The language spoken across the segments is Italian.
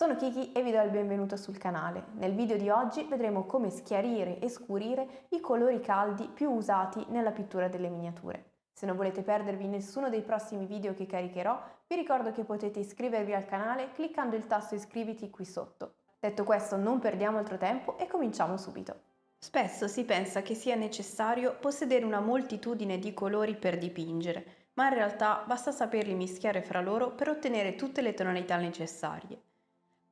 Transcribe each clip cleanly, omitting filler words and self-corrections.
Sono Kiki e vi do il benvenuto sul canale. Nel video di oggi vedremo come schiarire e scurire i colori caldi più usati nella pittura delle miniature. Se non volete perdervi nessuno dei prossimi video che caricherò, vi ricordo che potete iscrivervi al canale cliccando il tasto iscriviti qui sotto. Detto questo, non perdiamo altro tempo e cominciamo subito. Spesso si pensa che sia necessario possedere una moltitudine di colori per dipingere, ma in realtà basta saperli mischiare fra loro per ottenere tutte le tonalità necessarie.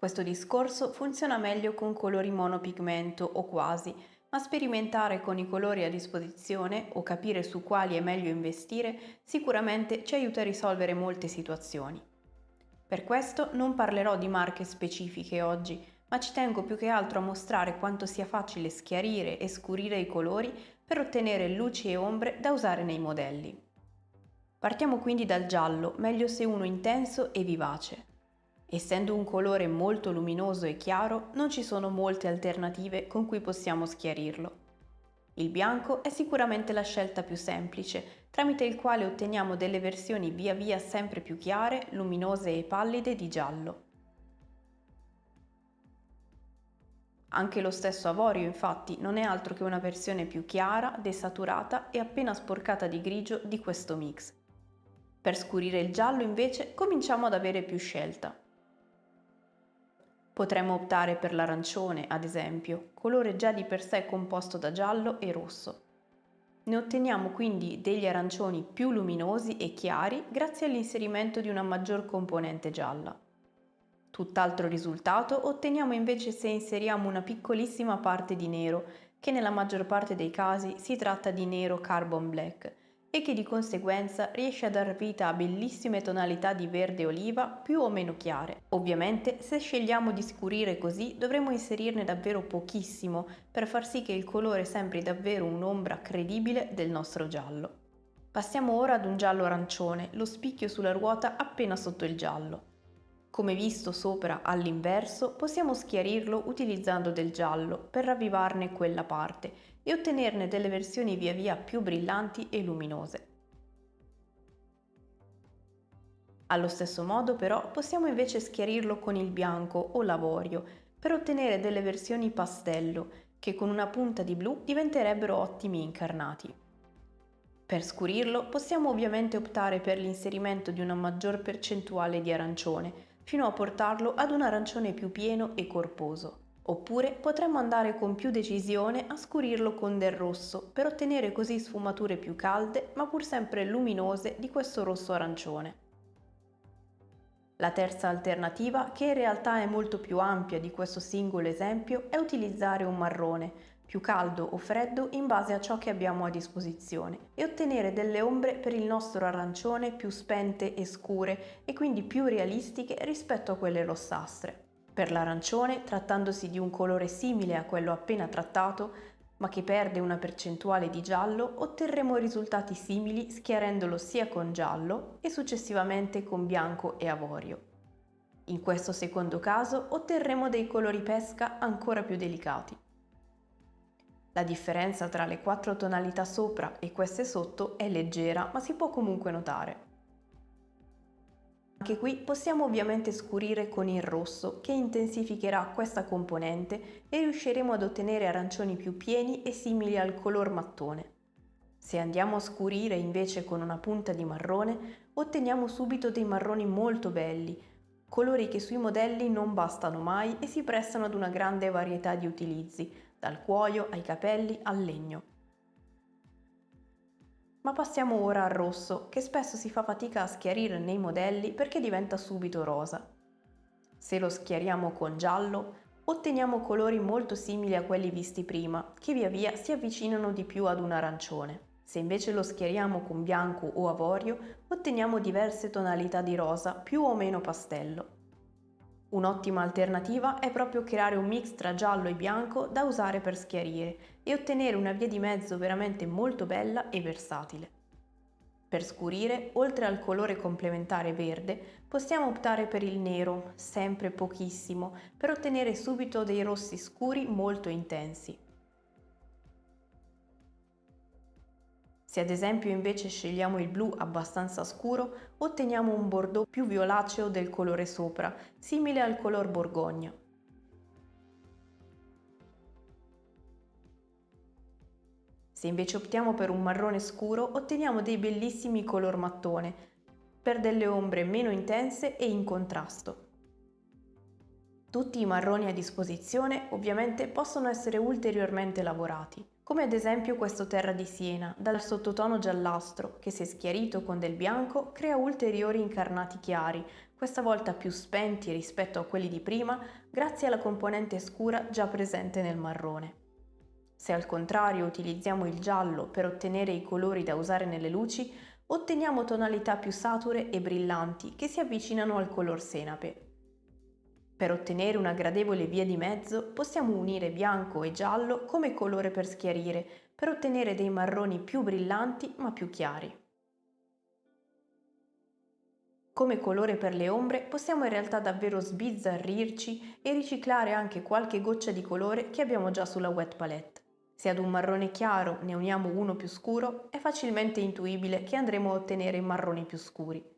Questo discorso funziona meglio con colori monopigmento o quasi, ma sperimentare con i colori a disposizione o capire su quali è meglio investire sicuramente ci aiuta a risolvere molte situazioni. Per questo non parlerò di marche specifiche oggi, ma ci tengo più che altro a mostrare quanto sia facile schiarire e scurire i colori per ottenere luci e ombre da usare nei modelli. Partiamo quindi dal giallo, meglio se uno intenso e vivace. Essendo un colore molto luminoso e chiaro, non ci sono molte alternative con cui possiamo schiarirlo. Il bianco è sicuramente la scelta più semplice, tramite il quale otteniamo delle versioni via via sempre più chiare, luminose e pallide di giallo. Anche lo stesso avorio, infatti, non è altro che una versione più chiara, desaturata e appena sporcata di grigio di questo mix. Per scurire il giallo, invece, cominciamo ad avere più scelta. Potremmo optare per l'arancione, ad esempio, colore già di per sé composto da giallo e rosso. Ne otteniamo quindi degli arancioni più luminosi e chiari grazie all'inserimento di una maggior componente gialla. Tutt'altro risultato otteniamo invece se inseriamo una piccolissima parte di nero, che nella maggior parte dei casi si tratta di nero carbon black, e che di conseguenza riesce a dar vita a bellissime tonalità di verde oliva più o meno chiare. Ovviamente, se scegliamo di scurire così, dovremo inserirne davvero pochissimo per far sì che il colore sembri davvero un'ombra credibile del nostro giallo. Passiamo ora ad un giallo arancione, lo spicchio sulla ruota appena sotto il giallo. Come visto sopra all'inverso, possiamo schiarirlo utilizzando del giallo per ravvivarne quella parte e ottenerne delle versioni via via più brillanti e luminose. Allo stesso modo però possiamo invece schiarirlo con il bianco o l'avorio per ottenere delle versioni pastello che con una punta di blu diventerebbero ottimi incarnati. Per scurirlo possiamo ovviamente optare per l'inserimento di una maggior percentuale di arancione, fino a portarlo ad un arancione più pieno e corposo. Oppure potremmo andare con più decisione a scurirlo con del rosso, per ottenere così sfumature più calde, ma pur sempre luminose di questo rosso arancione. La terza alternativa, che in realtà è molto più ampia di questo singolo esempio, è utilizzare un marrone, più caldo o freddo in base a ciò che abbiamo a disposizione, e ottenere delle ombre per il nostro arancione più spente e scure e quindi più realistiche rispetto a quelle rossastre. Per l'arancione, trattandosi di un colore simile a quello appena trattato, ma che perde una percentuale di giallo, otterremo risultati simili schiarendolo sia con giallo e successivamente con bianco e avorio. In questo secondo caso otterremo dei colori pesca ancora più delicati. La differenza tra le 4 tonalità sopra e queste sotto è leggera, ma si può comunque notare. Anche qui possiamo ovviamente scurire con il rosso, che intensificherà questa componente e riusciremo ad ottenere arancioni più pieni e simili al color mattone. Se andiamo a scurire invece con una punta di marrone, otteniamo subito dei marroni molto belli, colori che sui modelli non bastano mai e si prestano ad una grande varietà di utilizzi, dal cuoio ai capelli al legno. Ma passiamo ora al rosso, che spesso si fa fatica a schiarire nei modelli perché diventa subito rosa. Se lo schiariamo con giallo, otteniamo colori molto simili a quelli visti prima, che via via si avvicinano di più ad un arancione. Se invece lo schiariamo con bianco o avorio, otteniamo diverse tonalità di rosa più o meno pastello. Un'ottima alternativa è proprio creare un mix tra giallo e bianco da usare per schiarire e ottenere una via di mezzo veramente molto bella e versatile. Per scurire, oltre al colore complementare verde, possiamo optare per il nero, sempre pochissimo, per ottenere subito dei rossi scuri molto intensi. Se ad esempio invece scegliamo il blu abbastanza scuro, otteniamo un bordeaux più violaceo del colore sopra, simile al color borgogna. Se invece optiamo per un marrone scuro, otteniamo dei bellissimi color mattone, per delle ombre meno intense e in contrasto. Tutti i marroni a disposizione ovviamente possono essere ulteriormente lavorati, come ad esempio questo terra di Siena, dal sottotono giallastro, che se schiarito con del bianco crea ulteriori incarnati chiari, questa volta più spenti rispetto a quelli di prima, grazie alla componente scura già presente nel marrone. Se al contrario utilizziamo il giallo per ottenere i colori da usare nelle luci, otteniamo tonalità più sature e brillanti che si avvicinano al color senape. Per ottenere una gradevole via di mezzo possiamo unire bianco e giallo come colore per schiarire, per ottenere dei marroni più brillanti ma più chiari. Come colore per le ombre possiamo in realtà davvero sbizzarrirci e riciclare anche qualche goccia di colore che abbiamo già sulla wet palette. Se ad un marrone chiaro ne uniamo uno più scuro, è facilmente intuibile che andremo a ottenere marroni più scuri.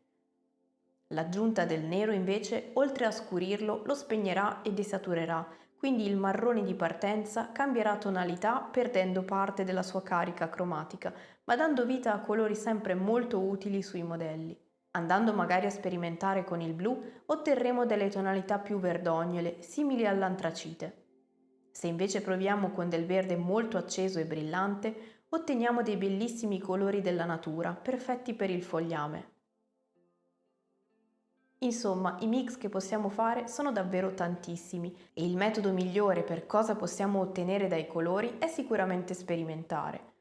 L'aggiunta del nero invece, oltre a scurirlo, lo spegnerà e desaturerà, quindi il marrone di partenza cambierà tonalità perdendo parte della sua carica cromatica, ma dando vita a colori sempre molto utili sui modelli. Andando magari a sperimentare con il blu, otterremo delle tonalità più verdognole, simili all'antracite. Se invece proviamo con del verde molto acceso e brillante, otteniamo dei bellissimi colori della natura, perfetti per il fogliame. Insomma, i mix che possiamo fare sono davvero tantissimi e il metodo migliore per cosa possiamo ottenere dai colori è sicuramente sperimentare.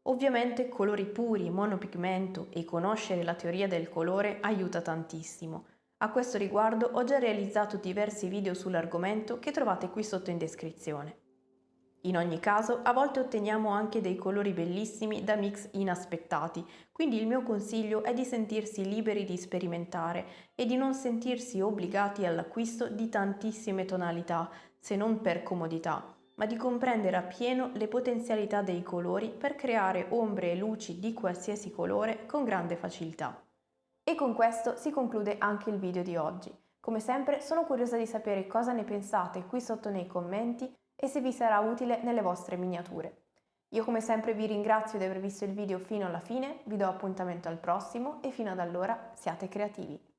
Ovviamente colori puri, monopigmento e conoscere la teoria del colore aiuta tantissimo. A questo riguardo ho già realizzato diversi video sull'argomento che trovate qui sotto in descrizione. In ogni caso, a volte otteniamo anche dei colori bellissimi da mix inaspettati, quindi il mio consiglio è di sentirsi liberi di sperimentare e di non sentirsi obbligati all'acquisto di tantissime tonalità, se non per comodità, ma di comprendere appieno le potenzialità dei colori per creare ombre e luci di qualsiasi colore con grande facilità. E con questo si conclude anche il video di oggi. Come sempre sono curiosa di sapere cosa ne pensate qui sotto nei commenti e se vi sarà utile nelle vostre miniature. Io come sempre vi ringrazio di aver visto il video fino alla fine, vi do appuntamento al prossimo e fino ad allora siate creativi!